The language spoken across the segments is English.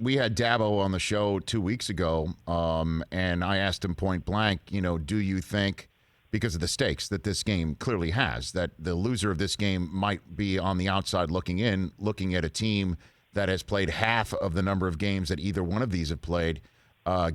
we had Dabo on the show 2 weeks ago, and I asked him point blank, do you think, because of the stakes that this game clearly has, that the loser of this game might be on the outside looking in, looking at a team that has played half of the number of games that either one of these have played,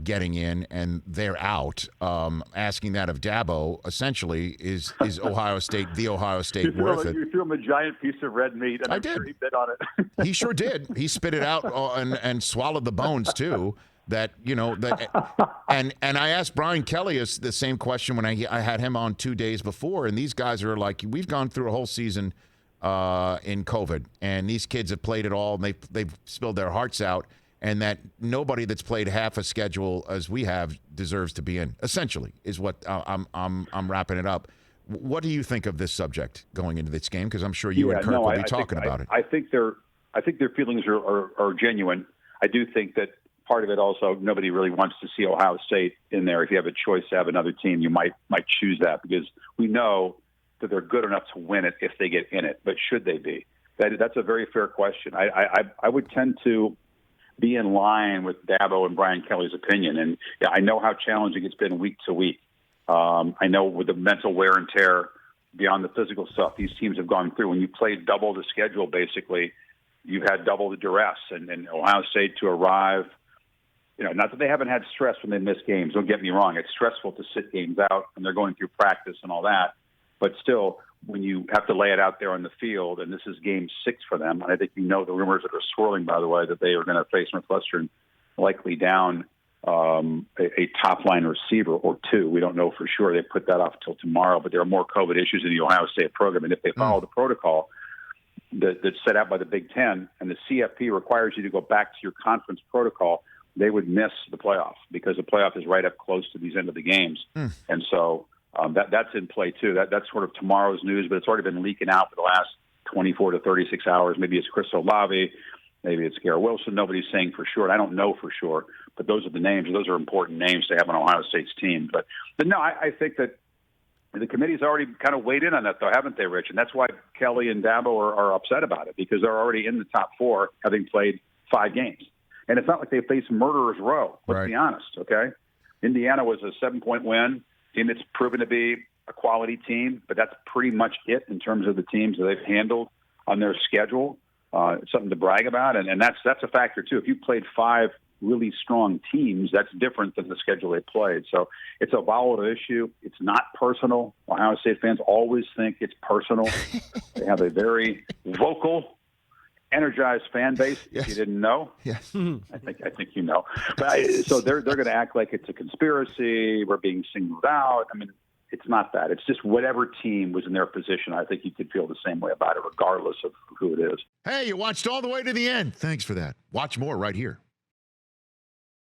getting in, and they're out. Asking that of Dabo, essentially, is Ohio State, the Ohio State, worth it? You threw him a giant piece of red meat, and I I'm did. sure he bit on it. He sure did. He spit it out and swallowed the bones, too. And I asked Brian Kelly the same question when I had him on 2 days before, and these guys are like, we've gone through a whole season in COVID, and these kids have played it all, and they've spilled their hearts out, and that nobody that's played half a schedule as we have deserves to be in, essentially, is what I'm wrapping it up. What do you think of this subject going into this game? Because I'm sure you and Kirk will be talking about it. I think their feelings are genuine. I do think that part of it also, nobody really wants to see Ohio State in there. If you have a choice to have another team, you might choose that, because we know that they're good enough to win it if they get in it. But should they be? That's a very fair question. I would tend to be in line with Dabo and Brian Kelly's opinion. And I know how challenging it's been week to week. I know with the mental wear and tear beyond the physical stuff these teams have gone through. When you play double the schedule, basically, you've had double the duress. And Ohio State to arrive, not that they haven't had stress when they miss games. Don't get me wrong. It's stressful to sit games out, and they're going through practice and all that. But still, when you have to lay it out there on the field, and this is game 6 for them, and I think the rumors that are swirling, by the way, that they are going to face Northwestern likely down a top-line receiver or 2. We don't know for sure. They put that off until tomorrow, but there are more COVID issues in the Ohio State program. And if they follow the protocol that's set out by the Big Ten, and the CFP requires you to go back to your conference protocol, they would miss the playoff, because the playoff is right up close to these end of the games. And so that's in play, too. That's sort of tomorrow's news, but it's already been leaking out for the last 24 to 36 hours. Maybe it's Chris Olave. Maybe it's Garrett Wilson. Nobody's saying for sure. And I don't know for sure, but those are the names. Those are important names to have on Ohio State's team. But no, I think that the committee's already kind of weighed in on that, though, haven't they, Rich? And that's why Kelly and Dabo are upset about it, because they're already in the top 4, having played 5 games. And it's not like they face murderer's row. Let's be honest, okay? Indiana was a 7-point win, team that's proven to be a quality team, but that's pretty much it in terms of the teams that they've handled on their schedule. It's something to brag about, and that's a factor, too. If you played 5 really strong teams, that's different than the schedule they played. So it's a volatile issue. It's not personal. Ohio State fans always think it's personal. They have a very vocal, energized fan base. If you didn't know, I think you know. But so they're going to act like it's a conspiracy. We're being singled out. I mean, it's not that. It's just whatever team was in their position. I think you could feel the same way about it, regardless of who it is. Hey, you watched all the way to the end. Thanks for that. Watch more right here.